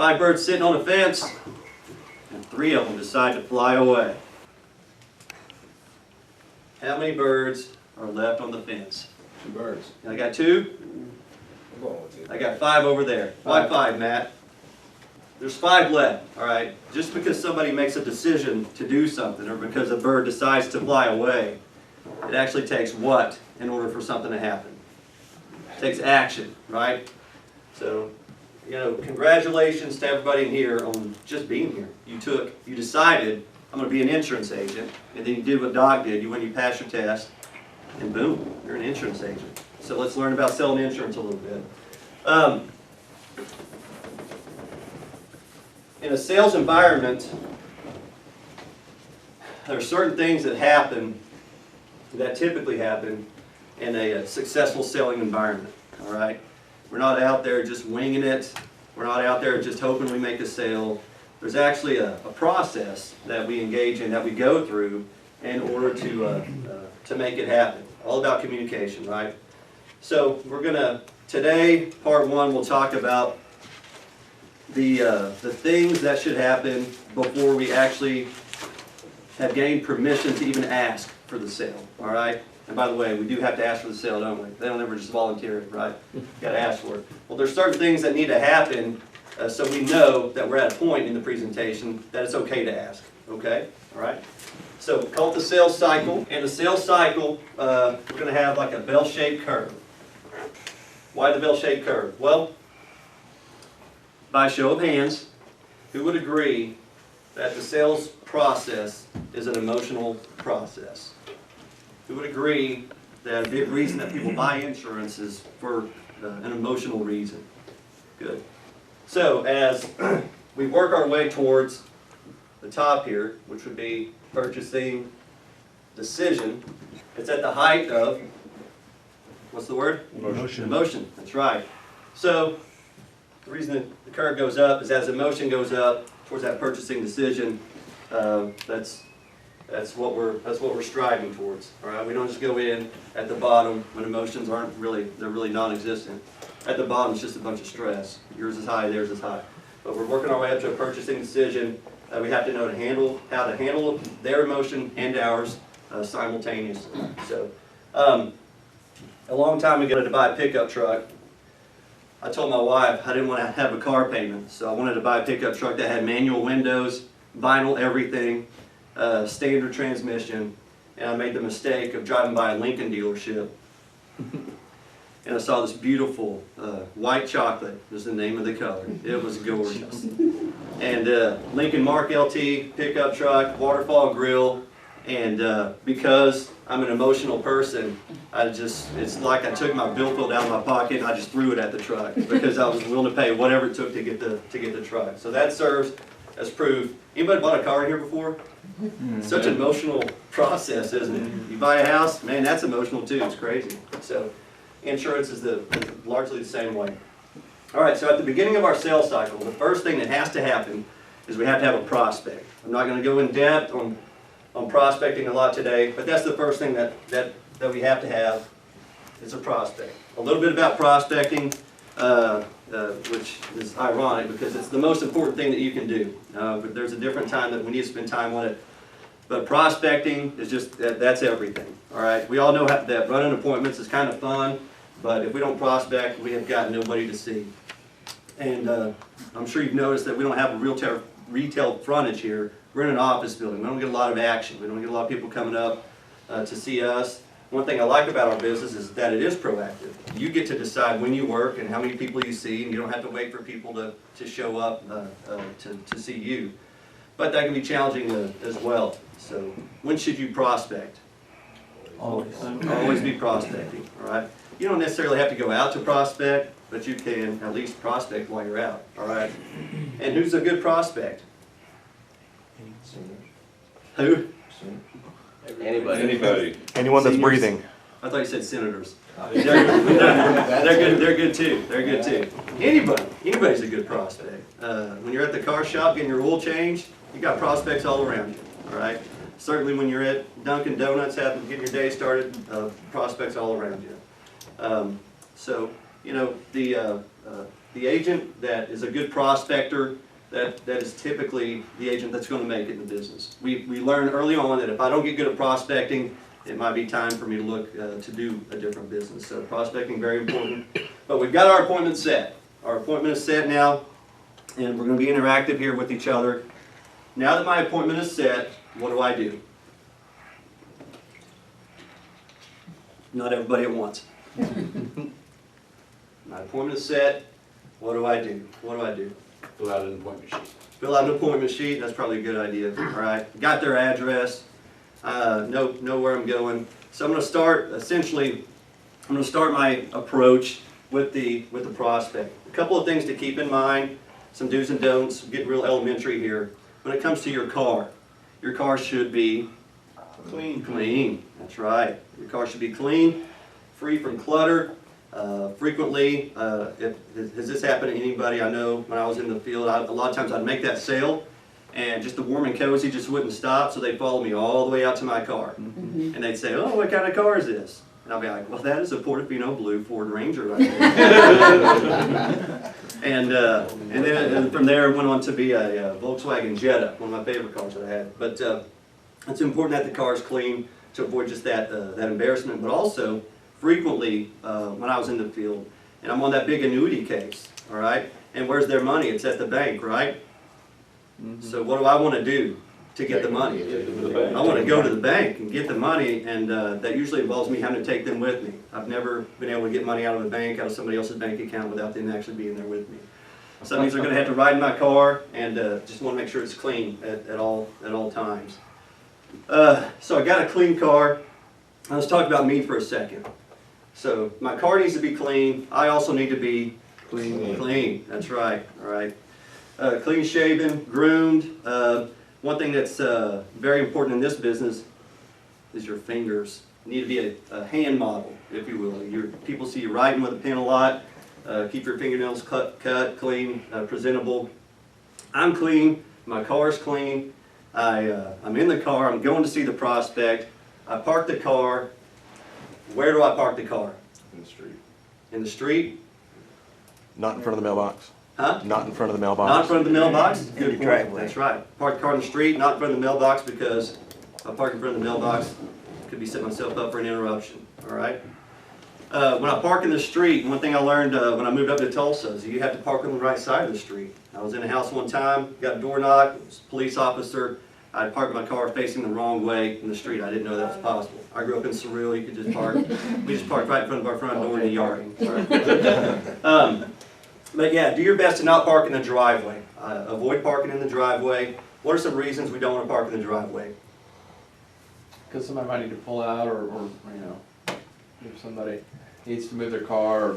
5 birds sitting on a fence, and 3 of them decide to fly away. How many birds are left on the fence? 2 birds. I got 2. I'm going with 2. I got 5 over there. Why 5, Matt? There's 5 left, all right? Just because somebody makes a decision to do something or because a bird decides to fly away, it actually takes what in order for something to happen? It takes action, right? So, congratulations to everybody in here on just being here. You decided, I'm going to be an insurance agent, and then you did what Doc did. You went and you passed your test, and boom, you're an insurance agent. So let's learn about selling insurance a little bit. In a sales environment, there are certain things that happen, that typically happen in a successful selling environment, all right? We're not out there just winging it. We're not out there just hoping we make a sale. There's actually a process that we engage in, that we go through in order to make it happen. All about communication, right? So we're going to, today, part 1, we'll talk about the things that should happen before we actually have gained permission to even ask for the sale, all right? And by the way, we do have to ask for the sale, don't we? They don't ever just volunteer it, right? You got to ask for it. Well, there's certain things that need to happen so we know that we're at a point in the presentation that it's okay to ask, okay? All right? So we call it the sales cycle. In the sales cycle, we're going to have like a bell-shaped curve. Why the bell-shaped curve? Well, by show of hands, who would agree that the sales process is an emotional process? Who would agree that a big reason that people buy insurance is for an emotional reason? Good. So as we work our way towards the top here, which would be purchasing decision, it's at the height of, what's the word? Emotion. Emotion, that's right. So the reason that the curve goes up is as emotion goes up towards that purchasing decision, that's what we're striving towards. All right, we don't just go in at the bottom when emotions they're really non-existent. At the bottom, it's just a bunch of stress. Yours is high, theirs is high. But we're working our way up to a purchasing decision. We have to know how to handle their emotion and ours simultaneously. So, a long time ago, I wanted to buy a pickup truck. I told my wife I didn't want to have a car payment, so I wanted to buy a pickup truck that had manual windows, vinyl everything, standard transmission, and I made the mistake of driving by a Lincoln dealership, and I saw this beautiful white chocolate was the name of the color. It was gorgeous. And Lincoln Mark LT pickup truck, waterfall grill, and because I'm an emotional person, it's like I took my billfold out of my pocket and I just threw it at the truck because I was willing to pay whatever it took to get the truck. So that serves as proof. Anybody bought a car in here before? It's such an emotional process, isn't it? You buy a house, man, that's emotional too. It's crazy. So insurance is largely the same way. All right, so at the beginning of our sales cycle, the first thing that has to happen is we have to have a prospect. I'm not going to go in depth on prospecting a lot today, but that's the first thing that we have to have is a prospect. A little bit about prospecting, which is ironic because it's the most important thing that you can do. But there's a different time that we need to spend time on it. But prospecting is just, that's everything. All right, we all know that running appointments is kind of fun, but if we don't prospect, we have got nobody to see. And I'm sure you've noticed that we don't have a retail frontage here. We're in an office building. We don't get a lot of action. We don't get a lot of people coming up to see us. One thing I like about our business is that it is proactive. You get to decide when you work and how many people you see, and you don't have to wait for people to show up to see you. But that can be challenging as well. So when should you prospect? Always. Always be prospecting, all right? You don't necessarily have to go out to prospect, but you can at least prospect while you're out, all right? And who's a good prospect? Who? Anybody. Anyone that's Seniors? breathing. I thought you said senators. They're good too. They're good too. Anybody's a good prospect. When you're at the car shop getting your oil changed, you got prospects all around you. All right. Certainly when you're at Dunkin' Donuts, getting your day started, prospects all around you. So you know the the agent that is a good prospector, that is typically the agent that's going to make it in the business. We learned early on that if I don't get good at prospecting, it might be time for me to look to do a different business. So prospecting, very important. But we've got our appointment set. Our appointment is set now, and we're going to be interactive here with each other. Now that my appointment is set, what do? Not everybody at once. My appointment is set. What do? What do? Fill out an appointment sheet. Fill out an appointment sheet. That's probably a good idea. All right. Got their address. Know where I'm going. So I'm going to start. Essentially, I'm going to start my approach with the prospect. A couple of things to keep in mind. Some do's and don'ts. Get real elementary here. When it comes to your car should be clean. That's right. Your car should be clean, free from clutter. Frequently, has this happened to anybody? I know when I was in the field, a lot of times I'd make that sale, and just the warm and cozy just wouldn't stop, so they'd follow me all the way out to my car. And they'd say, "Oh, what kind of car is this?" And I'll be like, "Well, that is a Portofino blue Ford Ranger right there." and then from there, it went on to be a Volkswagen Jetta, one of my favorite cars that I had. But it's important that the car is clean to avoid just that embarrassment, but also frequently when I was in the field, and I'm on that big annuity case, all right? And where's their money? It's at the bank, right? So what do I want to do to get the money? I want to go to the bank and get the money, and that usually involves me having to take them with me. I've never been able to get money out of a bank, out of somebody else's bank account without them actually being there with me. So that means they're going to have to ride in my car, and just want to make sure it's clean at all times. So I got a clean car. Let's talk about me for a second. So my car needs to be clean. I also need to be clean. That's right. All right. Clean shaven, groomed. One thing that's very important in this business is your fingers. You need to be a hand model, if you will. People see you writing with a pen a lot. Keep your fingernails cut, clean, presentable. I'm clean. My car's clean. I'm in the car. I'm going to see the prospect. I park the car. Where do I park the car? In the street. In the street? Not in front of the mailbox. Huh? Not in front of the mailbox. Not in front of the mailbox? Good point. driveway. That's right. Park the car in the street, not in front of the mailbox, because if I park in front of the mailbox, I could be setting myself up for an interruption. All right? When I park in the street, one thing I learned when I moved up to Tulsa is you have to park on the right side of the street. I was in a house one time, got a door knock, it was a police officer. I parked my car facing the wrong way in the street. I didn't know that was possible. I grew up in Surreal. You could just park. We just parked right in front of our front door in the yard. But yeah, do your best to not park in the driveway. Avoid parking in the driveway. What are some reasons we don't want to park in the driveway? Because somebody might need to pull out, or if somebody needs to move their car, or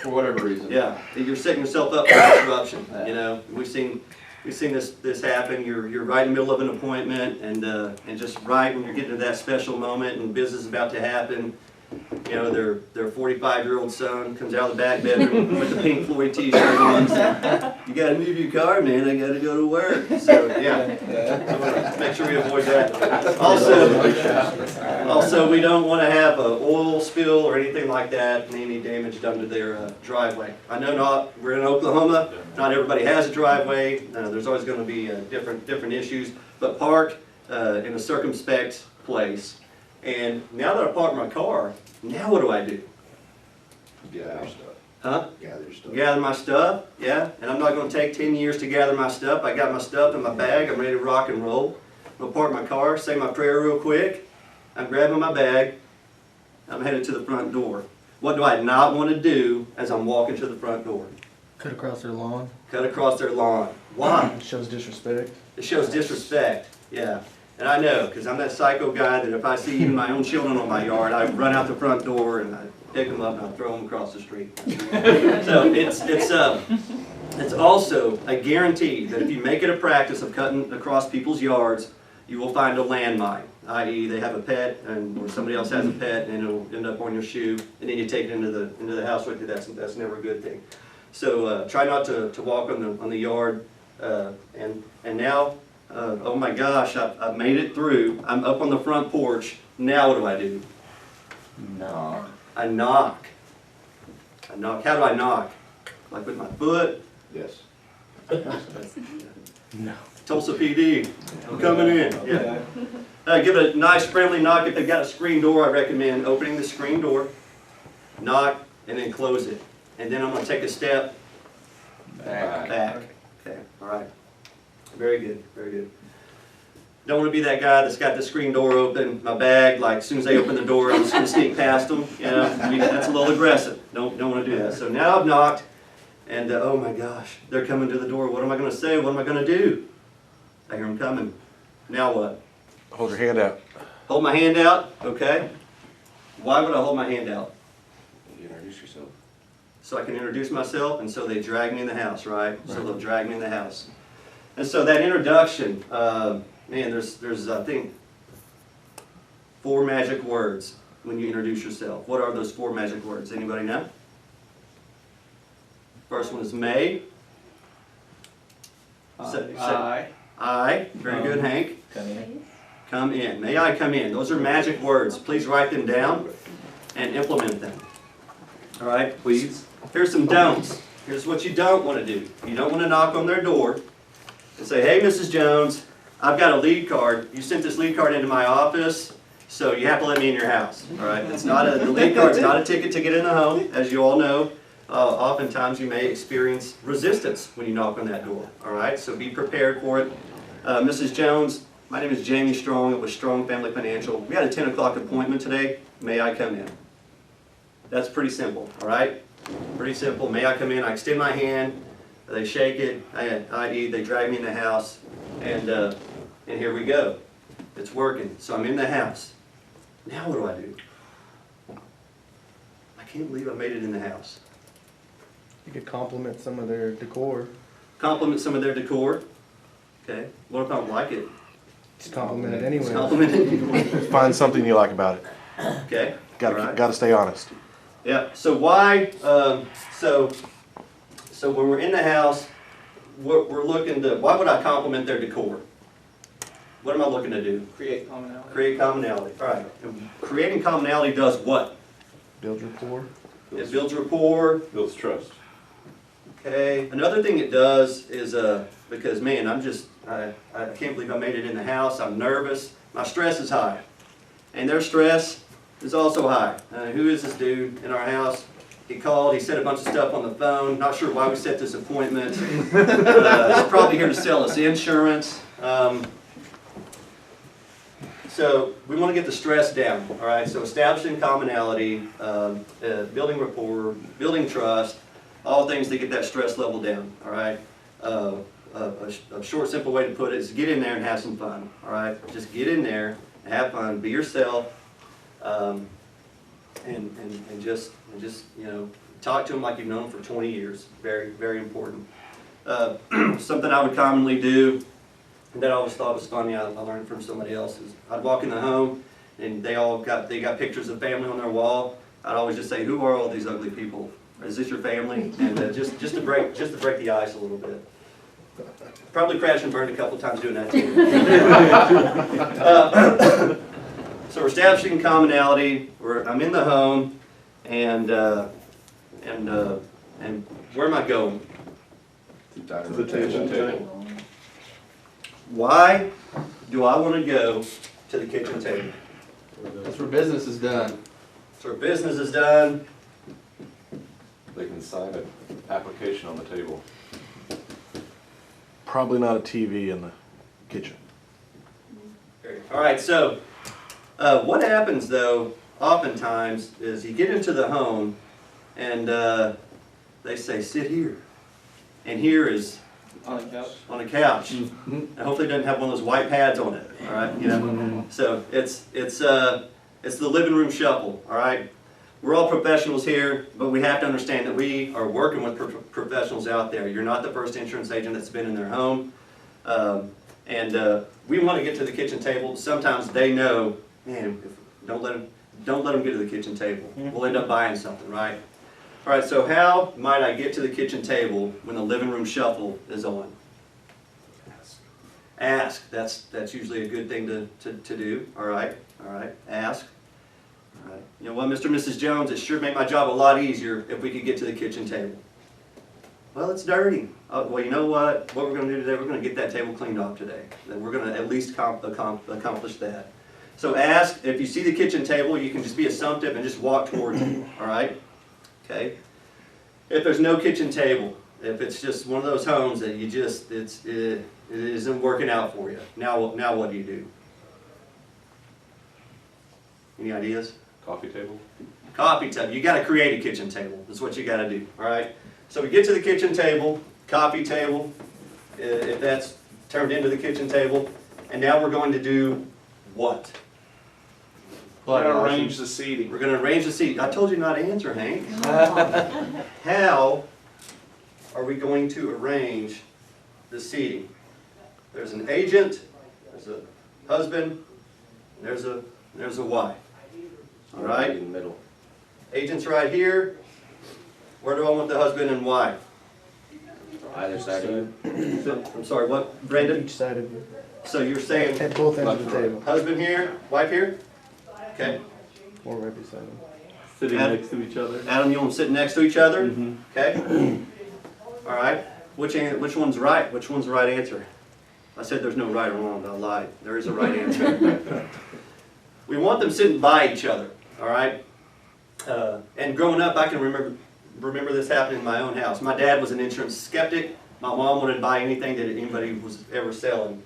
for whatever reason. Yeah, you're setting yourself up for disruption. You know, we've seen this happen. You're right in the middle of an appointment, and just right when you're getting to that special moment and business is about to happen, you know, their 45-year-old son comes out of the back bedroom with the Pink Floyd T-shirt on. You got to move your car, man. I got to go to work. So yeah, so make sure we avoid that. Also, we don't want to have an oil spill or anything like that, and any damage done to their driveway. I know we're in Oklahoma. Not everybody has a driveway. There's always going to be different issues, but park in a circumspect place. And now that I parked my car, now what do? Gather your stuff. Huh? Gather your stuff. Gather my stuff, yeah. And I'm not going to take 10 years to gather my stuff. I got my stuff in my bag. I'm ready to rock and roll. I'm going to park my car, say my prayer real quick. I'm grabbing my bag. I'm headed to the front door. What do I not want to do as I'm walking to the front door? Cut across their lawn. Cut across their lawn. Why? Shows disrespect. It shows disrespect, yeah. And I know, because I'm that psycho guy that if I see even my own children on my yard, I run out the front door and I pick them up and I throw them across the street. So it's also a guarantee that if you make it a practice of cutting across people's yards, you will find a landmine, i.e. they have a pet or somebody else has a pet and it'll end up on your shoe and then you take it into the house with you. That's never a good thing. So try not to walk on the yard. And now, oh my gosh, I've made it through. I'm up on the front porch. Now what do? No. I knock. How do I knock? Like with my foot? Yes. No. Tulsa PD, I'm coming in, yeah. Give it a nice friendly knock. If they've got a screen door, I recommend opening the screen door, knock, and then close it. And then I'm gonna take a step back. Okay, all right. Very good, very good. Don't want to be that guy that's got the screen door open, my bag, like as soon as they open the door, I'm just gonna sneak past them. You know, that's a little aggressive. Don't want to do that. So now I've knocked, and oh my gosh, they're coming to the door. What am I gonna say? What am I gonna do? I hear them coming. Now what? Hold your hand out. Hold my hand out, okay? Why would I hold my hand out? You introduce yourself. So I can introduce myself, and so they drag me in the house, right? So they'll drag me in the house. And so that introduction, man, there's I think 4 magic words when you introduce yourself. What are those 4 magic words? Anybody know? First one is may. I. Very good, Hank. Come in. May I come in? Those are magic words. Please write them down and implement them. All right, please. Here's some don'ts. Here's what you don't want to do. You don't want to knock on their door and say, hey, Mrs. Jones, I've got a lead card. You sent this lead card into my office, so you have to let me in your house. All right, the lead card's not a ticket to get in the home, as you all know. Oftentimes you may experience resistance when you knock on that door. All right, so be prepared for it. Mrs. Jones, my name is Jamie Strong with Strong Family Financial. We had a 10 o'clock appointment today. May I come in? That's pretty simple, all right? Pretty simple. May I come in? I extend my hand. They shake it, i.e. they drag me in the house, and here we go. It's working. So I'm in the house. Now what do I do? I can't believe I made it in the house. You could compliment some of their decor. Compliment some of their decor. Okay. What if I don't like it? Just compliment it anyway. Compliment it anyway. Find something you like about it. Okay. All right. Gotta stay honest. Yeah. So why? So when we're in the house, we're looking to. Why would I compliment their decor? What am I looking to do? Create commonality. Create commonality. All right. And creating commonality does what? Build rapport. It builds rapport. Builds trust. Okay. Another thing it does is because man, I can't believe I made it in the house. I'm nervous. My stress is high, and their stress is also high. Who is this dude in our house? He called. He said a bunch of stuff on the phone. Not sure why we set this appointment. He's probably here to sell us insurance. So we want to get the stress down. All right. So establishing commonality, building rapport, building trust. All things to get that stress level down, all right? A short, simple way to put it is get in there and have some fun, all right? Just get in there and have fun, be yourself, and just you know, talk to them like you've known them for 20 years. Very, very important. Something I would commonly do that I always thought was funny, I learned from somebody else, is I'd walk in the home and they got pictures of family on their wall. I'd always just say, who are all these ugly people? Is this your family? And just to break the ice a little bit. Probably crashed and burned a couple times doing that too. So we're establishing commonality. I'm in the home, and where am I going? To the table. Why do I want to go to the kitchen table? That's where business is done. So our business is done. They can sign an application on the table. Probably not a TV in the kitchen. All right, so what happens though, oftentimes, is you get into the home and they say, sit here. And here is On a couch. on a couch. And hopefully it doesn't have one of those white pads on it, all right? You know? So it's the living room shuffle, all right? We're all professionals here, but we have to understand that we are working with professionals out there. You're not the first insurance agent that's been in their home. We want to get to the kitchen table. Sometimes they know, man, don't let them get to the kitchen table. We'll end up buying something, right? All right, so how might I get to the kitchen table when the living room shuffle is on? Ask. That's usually a good thing to do. All right. Ask. All right. You know what, Mr. and Mrs. Jones, it sure made my job a lot easier if we could get to the kitchen table. Well, it's dirty. Well, you know what? What we're gonna do today, we're gonna get that table cleaned off today. Then we're gonna at least accomplish that. So ask, if you see the kitchen table, you can just be assumptive and just walk towards it, all right? Okay? If there's no kitchen table, if it's just one of those homes that you just, it isn't working out for you, now what do you do? Any ideas? Coffee table? Coffee table. You got to create a kitchen table. That's what you got to do. All right. So we get to the kitchen table, coffee table, if that's turned into the kitchen table, and now we're going to do what? We're gonna arrange the seating. We're going to arrange the seat. I told you not to answer, Hank. How are we going to arrange the seating? There's an agent, there's a husband, and there's a wife. All right. In the middle. Agent's right here. Where do I want the husband and wife? Either side of you. I'm sorry, what, Brandon? Each side of you. So you're saying At both ends of the table. husband here, wife here? Okay. Or right beside them. Sitting Adam- next to each other. Adam, you want them sitting next to each other? Mhm. Okay. All right. Which one's right? Which one's the right answer? I said there's no right or wrong. I lied. There is a right answer. We want them sitting by each other. All right. And growing up, I can remember this happening in my own house. My dad was an insurance skeptic. My mom wanted to buy anything that anybody was ever selling.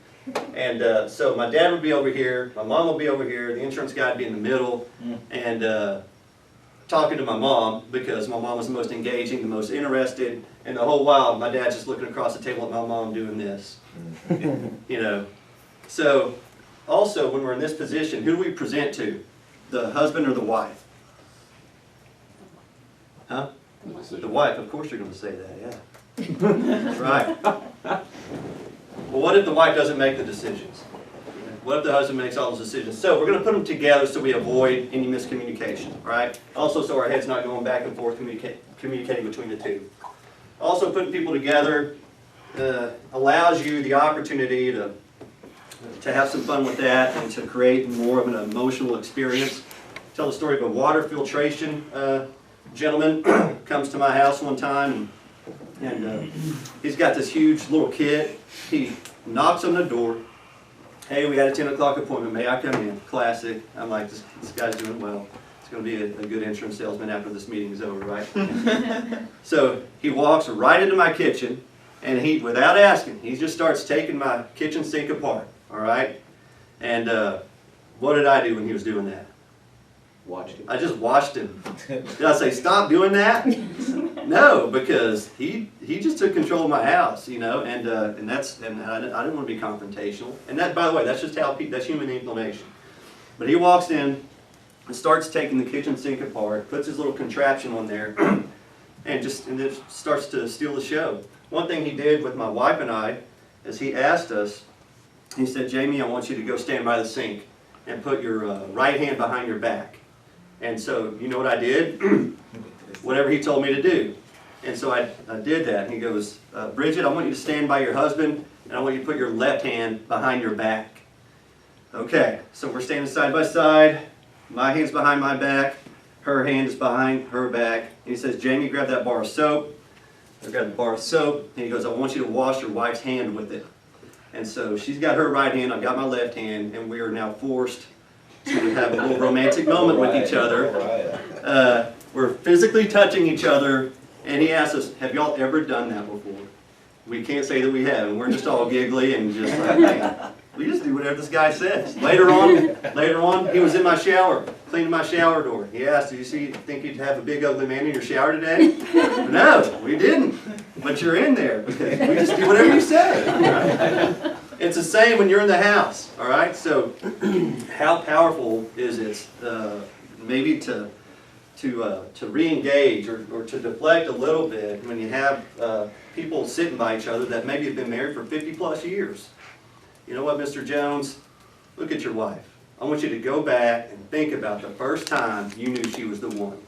And so my dad would be over here, my mom would be over here, the insurance guy would be in the middle, and talking to my mom, because my mom was the most engaging, the most interested, and the whole while my dad's just looking across the table at my mom doing this. You know. So also when we're in this position, who do we present to? The husband or the wife? Huh? The decision. The wife, of course you're going to say that, yeah. That's right. Well, what if the wife doesn't make the decisions? What if the husband makes all those decisions? So we're going to put them together so we avoid any miscommunication, right? Also so our head's not going back and forth communicating between the two. Also putting people together allows you the opportunity to have some fun with that and to create more of an emotional experience. Tell the story of a water filtration gentleman comes to my house one time, and he's got this huge little kid. He knocks on the door. Hey, we got a 10 o'clock appointment. May I come in? Classic. I'm like, this guy's doing well. It's going to be a good insurance salesman after this meeting is over, right? So he walks right into my kitchen, and he, without asking, he just starts taking my kitchen sink apart, all right? And what did I do when he was doing that? Watched it. I just watched him. Did I say, stop doing that? No, because he just took control of my house, you know, and I didn't want to be confrontational. And that, by the way, that's just how that's human inclination. But he walks in and starts taking the kitchen sink apart, puts his little contraption on there, and just starts to steal the show. One thing he did with my wife and I is he asked us, he said, Jamie, I want you to go stand by the sink and put your right hand behind your back. And so, you know what I did? Whatever he told me to do. And so I did that. And he goes, Bridget, I want you to stand by your husband, and I want you to put your left hand behind your back. Okay, so we're standing side by side. My hand's behind my back. Her hand is behind her back. And he says, Jamie, grab that bar of soap. I grabbed the bar of soap. And he goes, I want you to wash your wife's hand with it. And so she's got her right hand, I've got my left hand, and we are now forced to have a little romantic moment with each other. We're physically touching each other, and he asked us, have y'all ever done that before? We can't say that we have, and we're just all giggly and just like, man, we just do whatever this guy says. Later on, he was in my shower, cleaning my shower door. He asked, do you think you'd have a big ugly man in your shower today? No, we didn't. But you're in there because we just do whatever you say. Right? It's the same when you're in the house, all right? So how powerful is it maybe to re-engage or to deflect a little bit when you have people sitting by each other that maybe have been married for 50 plus years? You know what, Mr. Jones? Look at your wife. I want you to go back and think about the first time you knew she was the one.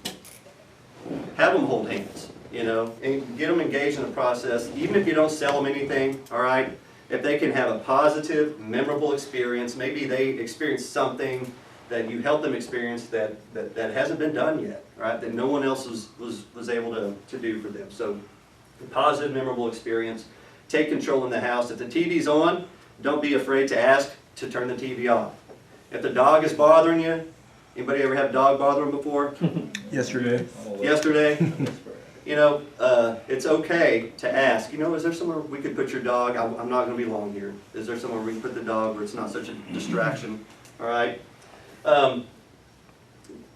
Have them hold hands, you know, and get them engaged in the process. Even if you don't sell them anything, all right? If they can have a positive, memorable experience, maybe they experienced something that you helped them experience that hasn't been done yet, right? That no one else was able to do for them. So Positive, memorable experience. Take control in the house. If the TV's on, don't be afraid to ask to turn the TV off. If the dog is bothering you, anybody ever have a dog bother them before? Yesterday. Yesterday? You know, it's okay to ask, you know, is there somewhere we could put your dog? I'm not going to be long here. Is there somewhere we can put the dog where it's not such a distraction? All right?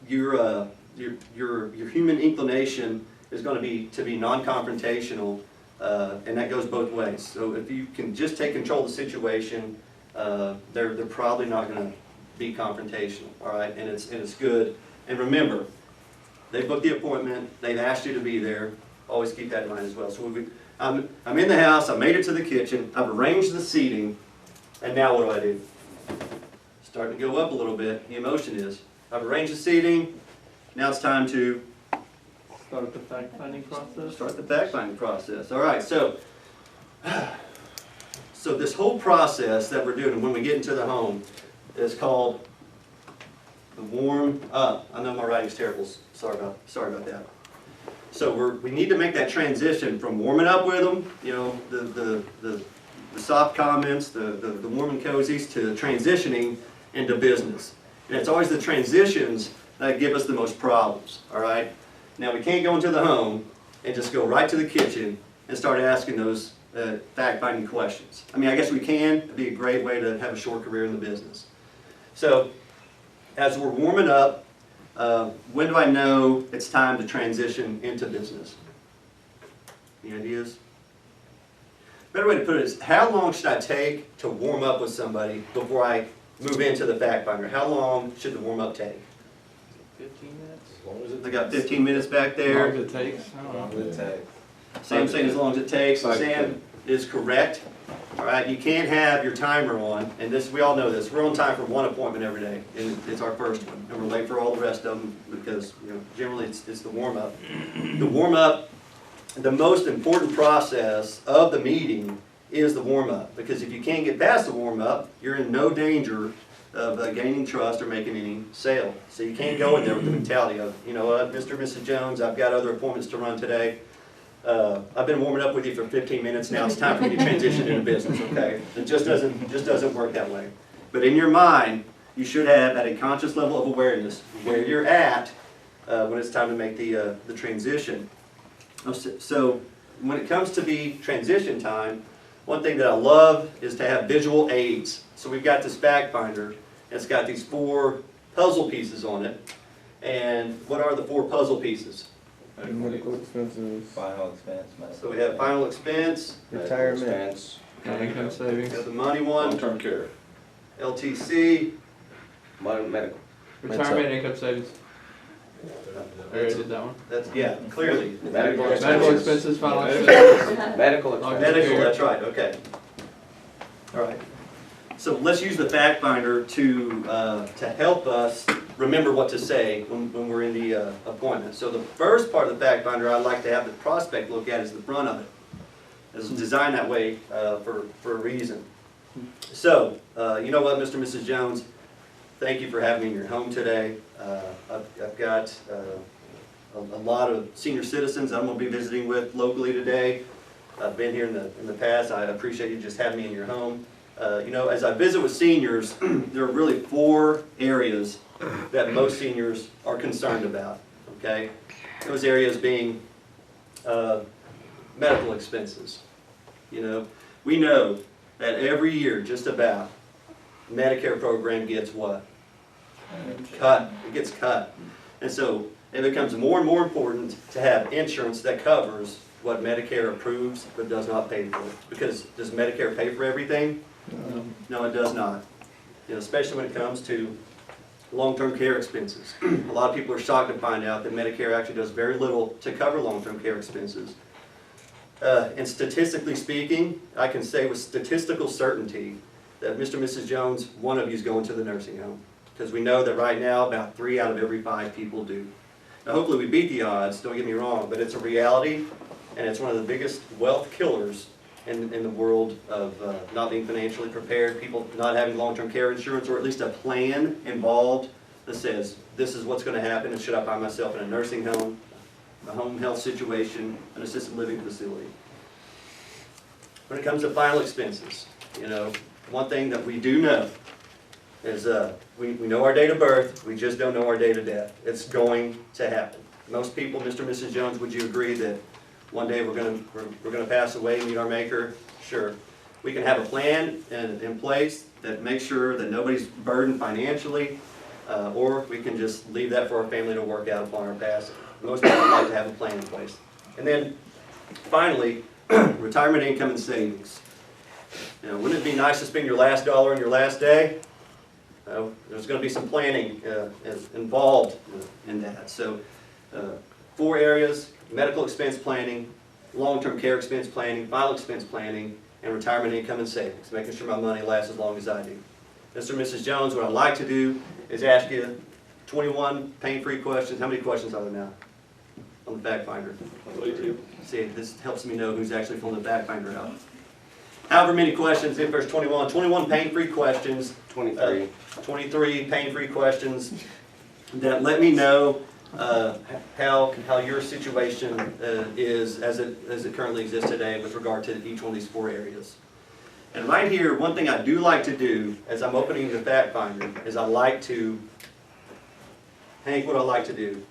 Your human inclination is going to be non-confrontational, and that goes both ways. So if you can just take control of the situation, they're probably not going to be confrontational. All right, and it's good. And remember, they booked the appointment. They've asked you to be there. Always keep that in mind as well. So I'm in the house. I made it to the kitchen. I've arranged the seating, and now what do? Starting to go up a little bit. The emotion is. I've arranged the seating. Now it's time to Start the fact-finding process. start the fact-finding process. All right, so this whole process that we're doing when we get into the home is called the warm up. I know my writing's terrible. Sorry about that. So we need to make that transition from warming up with them, you know, the soft comments, the warm and cozies, to transitioning into business. And it's always the transitions that give us the most problems. All right. Now, we can't go into the home and just go right to the kitchen and start asking those fact-finding questions. I mean, I guess we can. It'd be a great way to have a short career in the business. So, as we're warming up, when do I know it's time to transition into business? Any ideas? Better way to put it is, how long should I take to warm up with somebody before I move into the fact-finder? How long should the warm-up take? 15 minutes? I got 15 minutes back How there. long does it take? I don't know. Sam's saying as long as it takes. 5 to 10. Sam is correct. All right, you can't have your timer on, and this, we all know this. We're on time for one appointment every day, and it's our first one, and we're late for all the rest of them because, you know, generally it's the warm up. The warm up, the most important process of the meeting is the warm up, because if you can't get past the warm up, you're in no danger of gaining trust or making any sale. So you can't go in there with the mentality of, you know what, Mr. and Mrs. Jones, I've got other appointments to run today. I've been warming up with you for 15 minutes. Now it's time for me to transition into business. Okay, it just doesn't work that way. But in your mind, you should have at a conscious level of awareness where you're at when it's time to make the transition. So when it comes to the transition time, one thing that I love is to have visual aids. So we've got this fact finder. It's got these 4 puzzle pieces on it. And what are the 4 puzzle pieces? Medical expenses. Final expense. So we have final expense, Retirement. Income we savings. have the money one, Long-term care. LTC. Medical. Retirement income savings. I already did that one. That's, yeah, clearly. Medical Medical expenses, final expenses. Medical Okay. expense. Medical, that's right, okay. All right. So let's use the fact finder to help us remember what to say when we're in the appointment. So the first part of the fact finder I'd like to have the prospect look at is the front of it. It's designed that way for a reason. So, you know what, Mr. and Mrs. Jones, thank you for having me in your home today. I've got a lot of senior citizens I'm going to be visiting with locally today. I've been here in the past. I appreciate you just having me in your home. You know, as I visit with seniors, there are really 4 areas that most seniors are concerned about, okay? Those areas being medical expenses. You know, we know that every year, just about, Medicare program gets what? Cut. It gets cut. And so it becomes more and more important to have insurance that covers what Medicare approves but does not pay for. Because does Medicare pay for everything? No, it does not. You know, especially when it comes to long-term care expenses. A lot of people are shocked to find out that Medicare actually does very little to cover long-term care expenses. And statistically speaking, I can say with statistical certainty that Mr. and Mrs. Jones, one of you is going to the nursing home. Because we know that right now about 3 out of every 5 people do. Now hopefully we beat the odds, don't get me wrong, but it's a reality and it's one of the biggest wealth killers in the world of not being financially prepared, people not having long-term care insurance, or at least a plan involved that says, this is what's going to happen, and should I find myself in a nursing home, a home health situation, an assisted living facility. When it comes to final expenses, you know, one thing that we do know is we know our date of birth, we just don't know our date of death. It's going to happen. Most people, Mr. and Mrs. Jones, would you agree that one day we're gonna pass away and meet our Maker? Sure. We can have a plan in place that makes sure that nobody's burdened financially, or we can just leave that for our family to work out upon our passing. Most people like to have a plan in place. And then, finally, retirement income and savings. You know, wouldn't it be nice to spend your last dollar on your last day? There's going to be some planning involved in that. So, 4 areas: medical expense planning, long-term care expense planning, final expense planning, and retirement income and savings, making sure my money lasts as long as I do. Mr. and Mrs. Jones, what I'd like to do is ask you 21 pain-free questions. How many questions are there now on the fact finder? 22. See, this helps me know who's actually filling the fact finder out. However many questions, if there's 21 pain-free questions, 23. 23 pain-free questions that let me know how your situation is as it currently exists today with regard to each one of these 4 areas. And right here, one thing I do like to do as I'm opening the fact finder is I like to, Hank, what I like to do?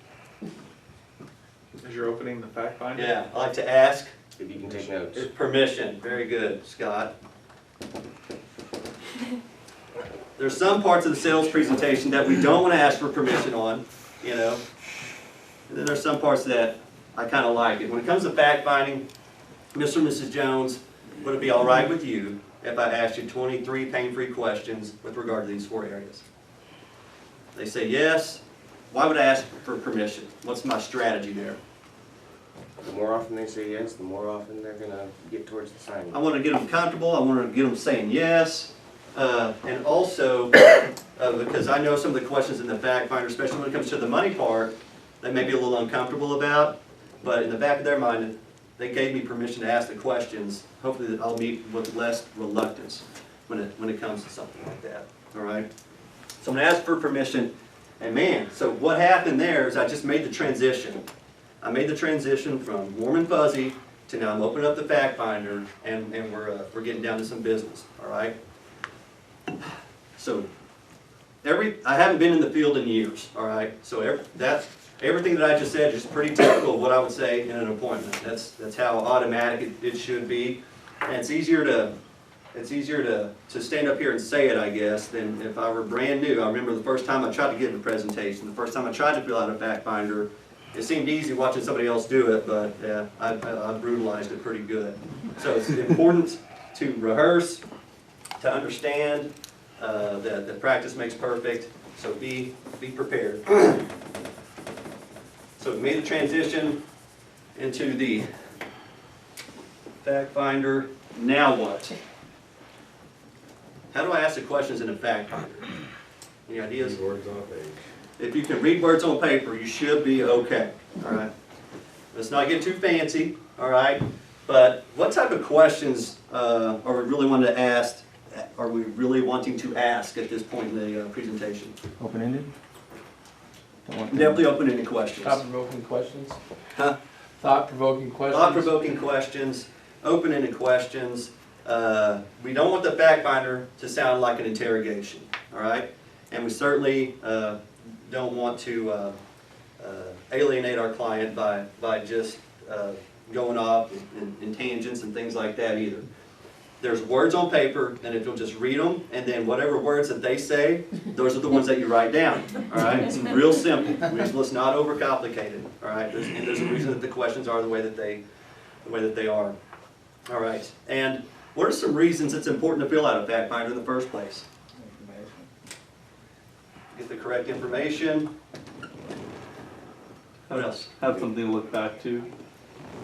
As you're opening the fact finder? Yeah, I like to ask If you can take notes. permission. Very good, Scott. There's some parts of the sales presentation that we don't want to ask for permission on, you know. And then there's some parts that I kind of like it. When it comes to fact finding, Mr. and Mrs. Jones, would it be all right with you if I asked you 23 pain-free questions with regard to these 4 areas? They say yes. Why would I ask for permission? What's my strategy there? The more often they say yes, the more often they're gonna get towards the signing. I want to get them comfortable. I want to get them saying yes. And also, because I know some of the questions in the fact finder, especially when it comes to the money part, they may be a little uncomfortable about. But in the back of their mind, they gave me permission to ask the questions. Hopefully that I'll meet with less reluctance when it comes to something like that. All right? So I'm going to ask for permission. And man, so what happened there is I just made the transition. I made the transition from warm and fuzzy to now I'm opening up the fact finder and we're getting down to some business. All right? So I haven't been in the field in years. All right? So everything that I just said is pretty typical of what I would say in an appointment. That's how automatic it should be. And it's easier to stand up here and say it, I guess, than if I were brand new. I remember the first time I tried to give a presentation, the first time I tried to fill out a fact finder, it seemed easy watching somebody else do it, but yeah, I brutalized it pretty good. So it's important to rehearse, to understand that practice makes perfect, so be prepared. So we made the transition into the fact finder. Now what? How do I ask the questions in a fact finder? Any ideas? Words on a page. If you can read words on paper, you should be okay. All right. Let's not get too fancy. All right. But what type of questions are we really wanting to ask? Are we really wanting to ask at this point in the presentation? Open-ended? Definitely open-ended questions. Thought-provoking questions? Huh? Thought-provoking questions? Thought-provoking questions, open-ended questions. We don't want the fact finder to sound like an interrogation, all right? And we certainly don't want to alienate our client by just going off in tangents and things like that either. There's words on paper, and if you'll just read them, and then whatever words that they say, those are the ones that you write down. All right, it's real simple. Let's not overcomplicate it. All right, and there's a reason that the questions are the way that they are. All right, and what are some reasons it's important to fill out a fact finder in the first place? Get the correct information. What else? Have something to look back to.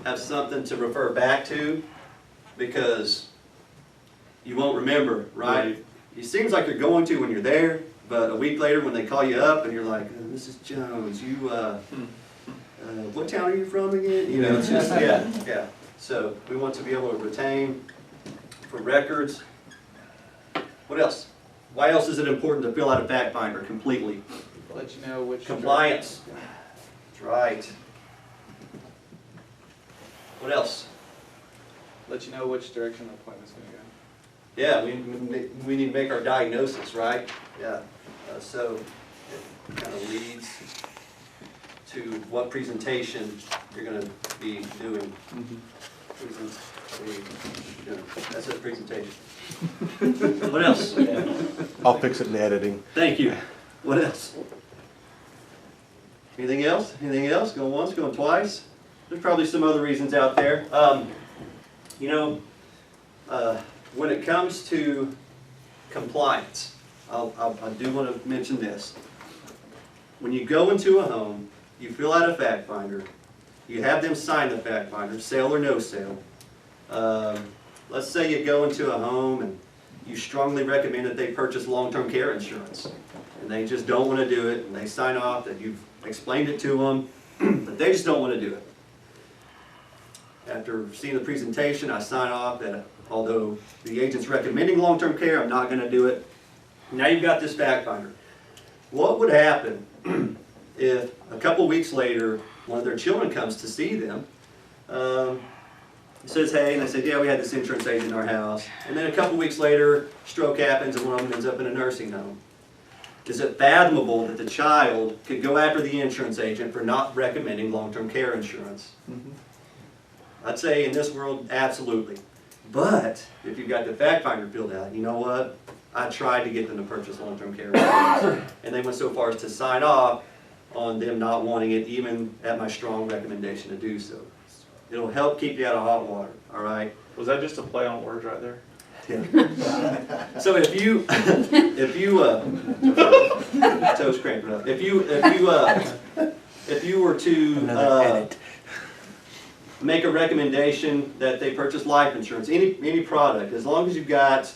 Have something to refer back to, because you won't remember, right? It seems like you're going to when you're there, but a week later when they call you up and you're like, Mrs. Jones, you, what town are you from again? You know, it's just, yeah. So we want to be able to retain for records. What else? Why else is it important to fill out a fact finder completely? Let you know which. Compliance. That's right. What else? Let you know which direction the appointment's gonna go. Yeah, we need to make our diagnosis, right? Yeah, so it kind of leads to what presentation you're gonna be doing. That's a presentation. What else? I'll fix it in editing. Thank you. What else? Anything else? Anything else? Going once, going twice? There's probably some other reasons out there. When it comes to compliance, I do want to mention this. When you go into a home, you fill out a fact finder, you have them sign the fact finder, sale or no sale. Let's say you go into a home and you strongly recommend that they purchase long-term care insurance, and they just don't want to do it, and they sign off that you've explained it to them, but they just don't want to do it. After seeing the presentation, I sign off that although the agent's recommending long-term care, I'm not going to do it. Now you've got this fact finder. What would happen if a couple weeks later one of their children comes to see them, says, hey, and they said, yeah, we had this insurance agent in our house, and then a couple weeks later, stroke happens and one of them ends up in a nursing home? Is it fathomable that the child could go after the insurance agent for not recommending long-term care insurance? I'd say in this world, absolutely. But if you've got the fact finder filled out, you know what? I tried to get them to purchase long-term care insurance, and they went so far as to sign off on them not wanting it, even at my strong recommendation to do so. It'll help keep you out of hot water, all right? Was that just a play on words right there? Yeah. So if you toes cramping up. If you were to make a recommendation that they purchase life insurance, any product, as long as you've got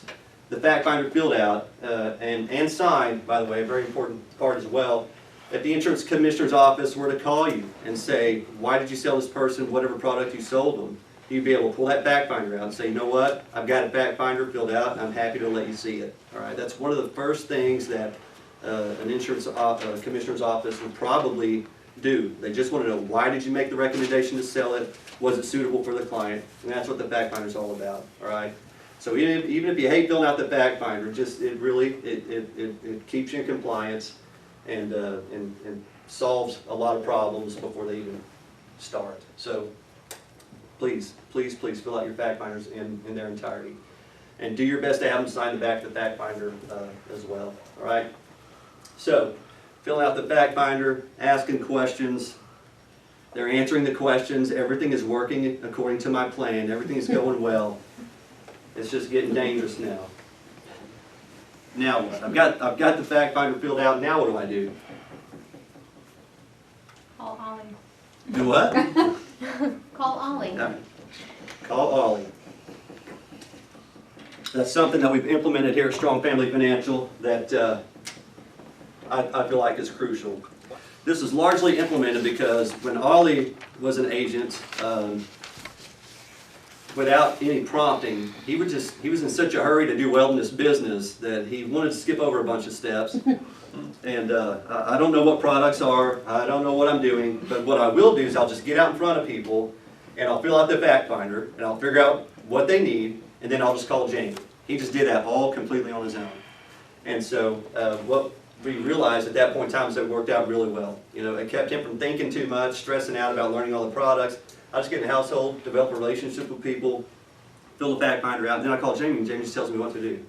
the fact finder filled out and signed, by the way, a very important part as well. If the insurance commissioner's office were to call you and say, why did you sell this person whatever product you sold them, you'd be able to pull that fact finder out and say, you know what, I've got a fact finder filled out and I'm happy to let you see it. All right, that's one of the first things that an insurance commissioner's office would probably do. They just want to know, why did you make the recommendation to sell it? Was it suitable for the client? And that's what the fact finder is all about. All right. So even if you hate filling out the fact finder, it keeps you in compliance and solves a lot of problems before they even start. So please fill out your fact finders in their entirety, and do your best to have them sign the back of the fact finder as well. All right. So filling out the fact finder, asking questions. They're answering the questions. Everything is working according to my plan. Everything is going well. It's just getting dangerous now. Now what? I've got the fact finder filled out. Now what do? Call Ollie. Do what? Call Ollie. Yeah. Call Ollie. That's something that we've implemented here at Strong Family Financial that I feel like is crucial. This is largely implemented because when Ollie was an agent, without any prompting, he was in such a hurry to do well in this business that he wanted to skip over a bunch of steps. And I don't know what products are, I don't know what I'm doing, but what I will do is I'll just get out in front of people and I'll fill out the fact finder and I'll figure out what they need, and then I'll just call Jamie. He just did that all completely on his own. And so what we realized at that point in time is that it worked out really well. You know, it kept him from thinking too much, stressing out about learning all the products. I just get in the household, develop a relationship with people, fill the fact finder out, and then I call Jamie, and Jamie just tells me what to do.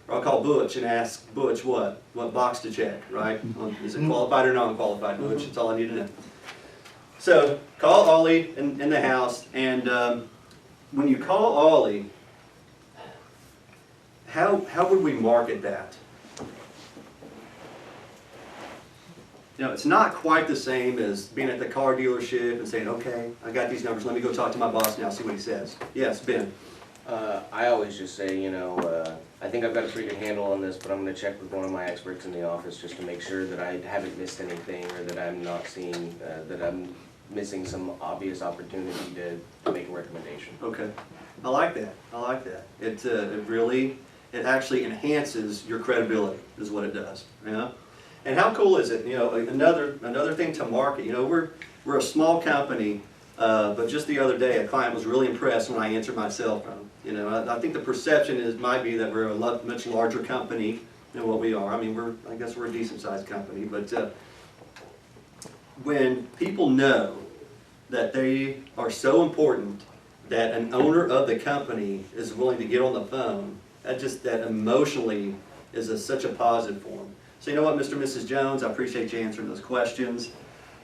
Or I'll call Butch and ask Butch what box to check, right? Is it qualified or non-qualified, Butch? That's all I need to know. So call Ollie in the house, and when you call Ollie, how would we market that? You know, it's not quite the same as being at the car dealership and saying, okay, I got these numbers, let me go talk to my boss now, see what he says. Yes, Ben. I always just say, you know, I think I've got a pretty good handle on this, but I'm going to check with one of my experts in the office just to make sure that I haven't missed anything, or that I'm not seeing, that I'm missing some obvious opportunity to make a recommendation. Okay. I like that. I like that. It actually enhances your credibility, is what it does. Yeah. And how cool is it? You know, another thing to market. You know, we're a small company, But just the other day, a client was really impressed when I answered my cell phone. You know, I think the perception might be that we're a much larger company than what we are. I mean, I guess we're a decent sized company, but when people know that they are so important that an owner of the company is willing to get on the phone, that emotionally is such a positive for them. So you know what, Mr. and Mrs. Jones, I appreciate you answering those questions.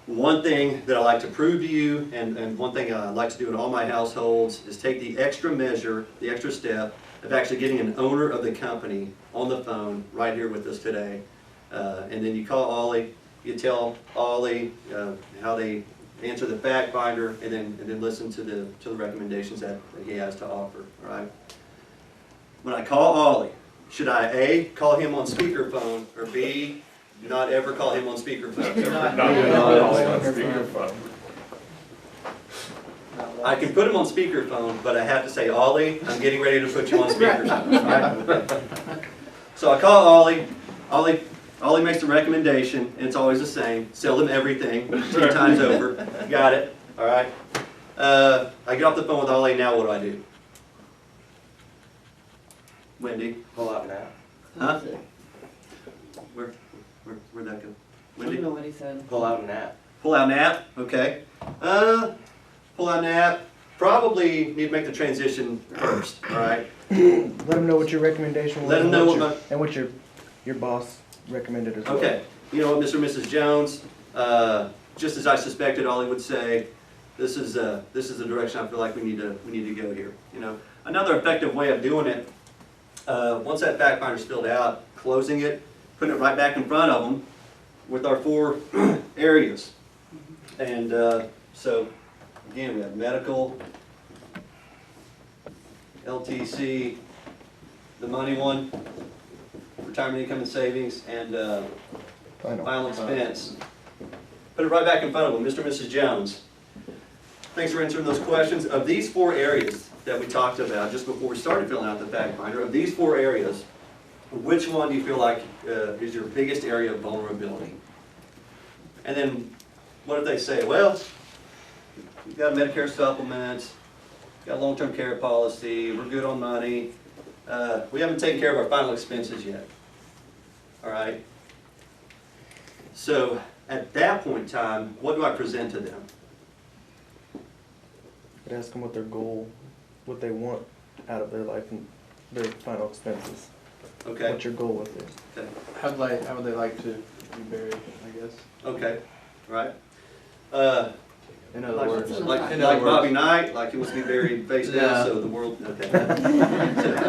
One thing that I like to prove to you, and one thing I like to do in all my households, is take the extra measure, the extra step of actually getting an owner of the company on the phone right here with us today. And then you call Ollie, you tell Ollie how they answer the fact finder, and then listen to the recommendations that he has to offer. All right. When I call Ollie, should I A, call him on speakerphone, or B, not ever call him on speakerphone? I can put him on speakerphone, but I have to say, Ollie, I'm getting ready to put you on speakerphone. Right? So I call Ollie. Ollie makes a recommendation, and it's always the same. Sell them everything 2 times over. Got it. All right. I get off the phone with Ollie. Now what do? Wendy? Pull out now. Huh? Where'd that go? I Wendy? don't know what he said. Pull out an app. Pull out an app. Okay. Pull out an app. Probably need to make the transition first. All right. Let them know what your recommendation was. Let them know and what your boss recommended as well. Okay. You know what, Mr. and Mrs. Jones? Just as I suspected, Ollie would say, this is the direction I feel like we need to go here. You know, another effective way of doing it. Once that fact finder's filled out, closing it, putting it right back in front of them with our 4 areas. And so, again, we have medical, LTC, the money one, retirement income and savings, and final expense. Put it right back in front of them. Mr. and Mrs. Jones, thanks for answering those questions. Of these 4 areas that we talked about just before we started filling out the fact finder, of these 4 areas, which one do you feel like is your biggest area of vulnerability? And then what if they say, well, we've got a Medicare supplement, got a long-term care policy, we're good on money, we haven't taken care of our final expenses yet. All right? So at that point in time, what do I present to them? I'd ask them what their goal, what they want out of their life and their final expenses. Okay. What your goal with it. Okay. How would they like to be buried, I guess? Okay. All right. In other words. Like In other words. Bobby Knight, like he wants to be buried face down, Yeah. so the world. Okay.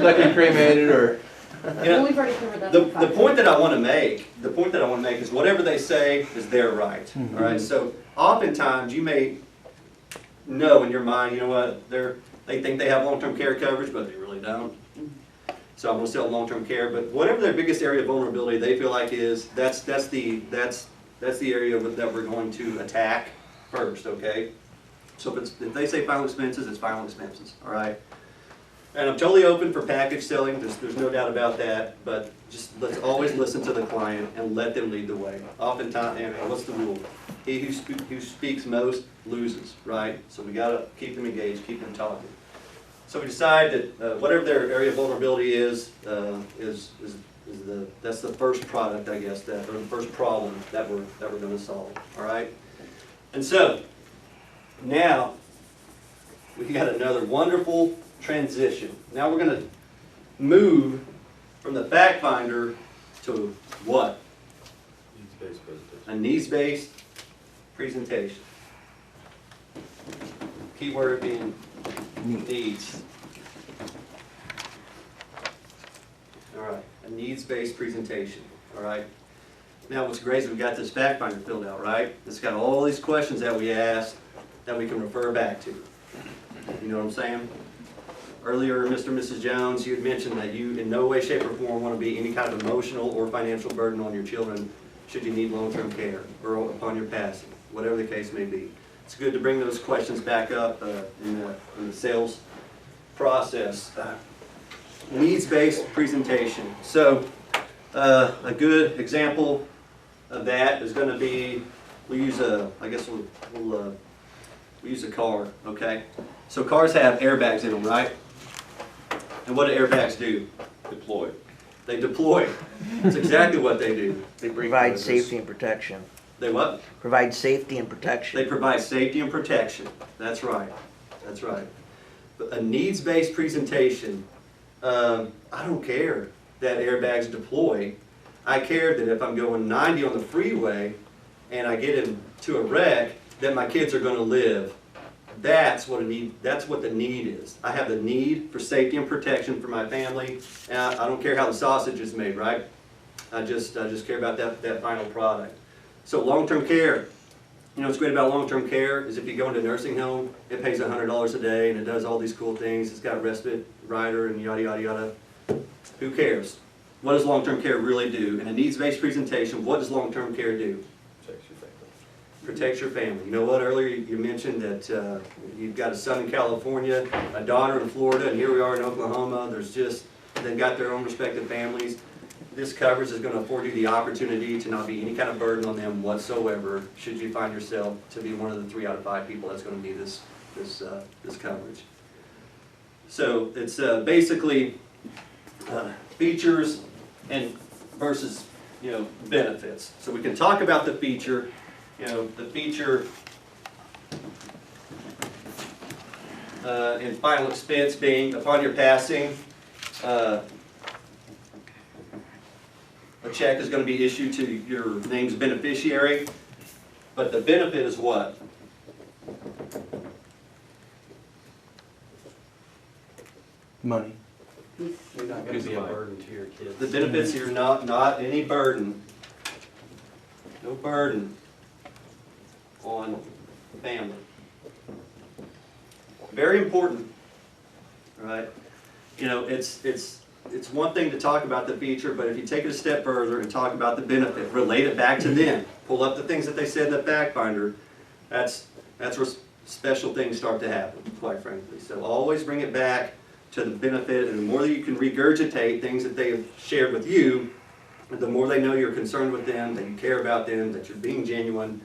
Like be cremated or. You Well, know, we've already covered that. the point that I want to make, is whatever they say is their right. All right. So oftentimes you may know in your mind, you know what, they think they have long-term care coverage, but they really don't. So I'm going to sell long-term care, but whatever their biggest area of vulnerability they feel like is, that's the area that we're going to attack first. Okay. So if they say final expenses, it's final expenses. All right. And I'm totally open for package selling. There's no doubt about that. But just let's always listen to the client and let them lead the way. Oftentimes, and what's the rule? He who speaks most loses, right? So we got to keep them engaged, keep them talking. So we decide that whatever their area of vulnerability is that's the first product, I guess, or the first problem that we're going to solve. All right. And so now we got another wonderful transition. Now we're going to move from the fact finder to what? Needs-based presentation. A needs-based presentation. Keyword being needs. All right, a needs-based presentation. All right. Now what's great is we've got this fact finder filled out, right? It's got all these questions that we asked that we can refer back to. You know what I'm saying? Earlier, Mr. and Mrs. Jones, you had mentioned that you in no way, shape, or form want to be any kind of emotional or financial burden on your children should you need long-term care or upon your passing, whatever the case may be. It's good to bring those questions back up in the sales process. Needs-based presentation. So a good example of that is going to be, we'll use I guess we'll We use a car, okay? So cars have airbags in them, right? And what do airbags do? Deploy. They deploy. That's exactly what they do. They bring Provide purpose. safety and protection. They what? Provide safety and They protection. provide safety and protection. That's right. That's right. But a needs-based presentation, I don't care that airbags deploy. I care that if I'm going 90 on the freeway and I get into a wreck, that my kids are going to live. That's what a need. That's what the need is. I have the need for safety and protection for my family, and I don't care how the sausage is made, right? I just care about that final product. So long-term care. You know what's great about long-term care is if you go into a nursing home, it pays $100 a day and it does all these cool things. It's got a respite rider and yada yada yada. Who cares? What does long-term care really do? In a needs-based presentation, what does long-term care do? Protects your family. You know what, earlier you mentioned that you've got a son in California, a daughter in Florida, and here we are in Oklahoma. They've got their own respective families. This coverage is going to afford you the opportunity to not be any kind of burden on them whatsoever, should you find yourself to be one of the 3 out of 5 people that's going to need this coverage. So it's basically features and versus benefits. So we can talk about the feature. The feature in final expense being upon your passing, a check is going to be issued to your name's beneficiary, but the benefit is what? Money. You're not gonna be a burden to your kids. The benefits here not any burden. No burden on family. Very important, right? It's one thing to talk about the feature, but if you take it a step further and talk about the benefit, relate it back to them, pull up the things that they said in the fact finder, that's where special things start to happen, quite frankly. So always bring it back to the benefit, and the more that you can regurgitate things that they have shared with you, the more they know you're concerned with them, that you care about them, that you're being genuine,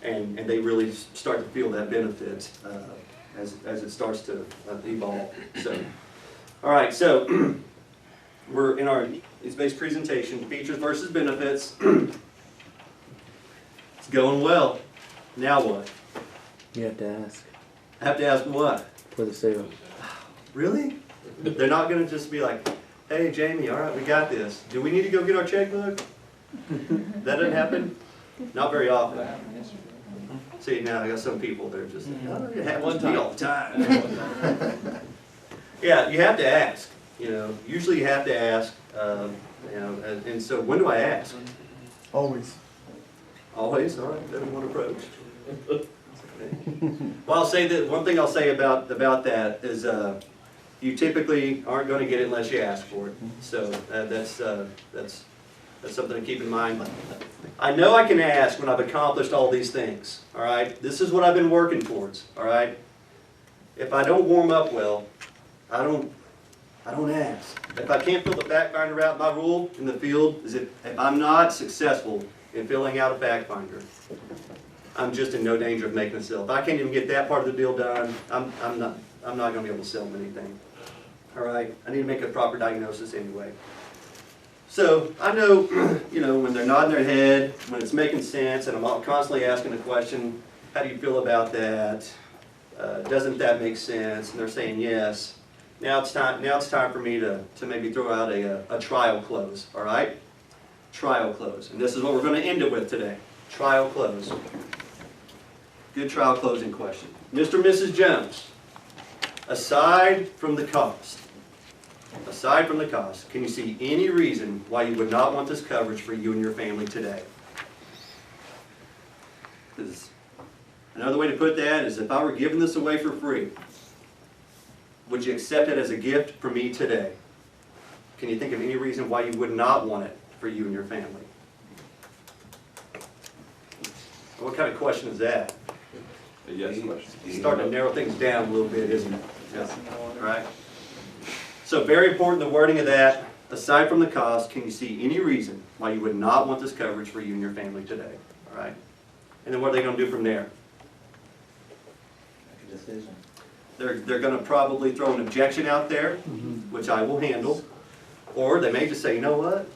and they really start to feel that benefit as it starts to evolve. So, all right, so we're in our needs-based presentation, features versus benefits. It's going well. Now what? You have to ask I have to ask what? for the sale. Really? They're not going to just be like, hey, Jamie, all right, we got this. Do we need to go get our checkbook? That doesn't happen? Not very often. See, now I got some people, they're just, oh, it happens to me all the time. Yeah, you have to ask. Usually you have to ask. And so when do I ask? Always. Always. All right, that's one approach. Okay. Well, I'll say that one thing I'll say about that is you typically aren't going to get it unless you ask for it. So that's something to keep in mind. I know I can ask when I've accomplished all these things. All right, this is what I've been working towards. All right, if I don't warm up well, I don't ask. If I can't fill the fact finder out, my rule in the field is if I'm not successful in filling out a fact finder, I'm just in no danger of making a sale. If I can't even get that part of the deal done, I'm not going to be able to sell them anything. All right, I need to make a proper diagnosis anyway. So I know, when they're nodding their head, when it's making sense, and I'm constantly asking the question, how do you feel about that? Doesn't that make sense? And they're saying yes. Now it's time for me to maybe throw out a trial close. All right, trial close, and this is what we're going to end it with today. Trial close. Good trial closing question. Mr. and Mrs. Jones, aside from the cost, can you see any reason why you would not want this coverage for you and your family today? Because another way to put that is if I were giving this away for free, would you accept it as a gift from me today? Can you think of any reason why you would not want it for you and your family? What kind of question is that? A yes question. It's starting to narrow things down a little bit, isn't it? Yeah. Right? So very important, the wording of that. Aside from the cost, can you see any reason why you would not want this coverage for you and your family today? All right? And then what are they going to do from there? decision? They're gonna probably throw an objection out there, which I will handle. Or they may just say, you know what?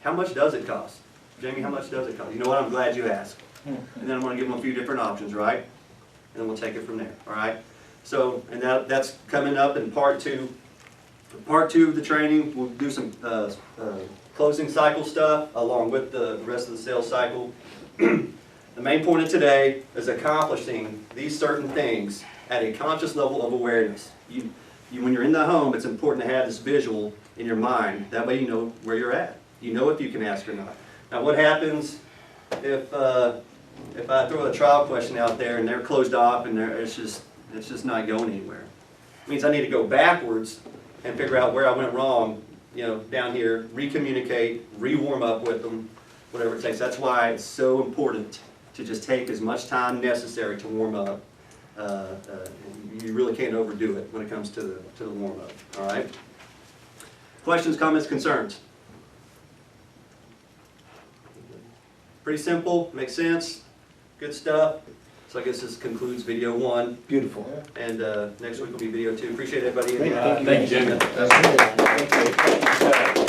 How much does it cost? Jamie, how much does it cost? You know what, I'm glad you asked. And then I'm gonna give them a few different options, right? And then we'll take it from there, all right? So, and that's coming up in part two. Part two of the training, we'll do some closing cycle stuff along with the rest of the sales cycle. The main point of today is accomplishing these certain things at a conscious level of awareness. When you're in the home, it's important to have this visual in your mind. That way you know where you're at. You know if you can ask or not. Now what happens if I throw a trial question out there and they're closed off and it's just not going anywhere? It means I need to go backwards and figure out where I went wrong, down here, re-communicate, re-warm up with them, whatever it takes. That's why it's so important to just take as much time necessary to warm up. You really can't overdo it when it comes to the warm up, all right? Questions, comments, concerns? Pretty simple, makes sense, good stuff. So I guess this concludes video 1. Beautiful. And next week will be video 2. Appreciate everybody. Great, Thank you, Jimmy. That's good. Thank you.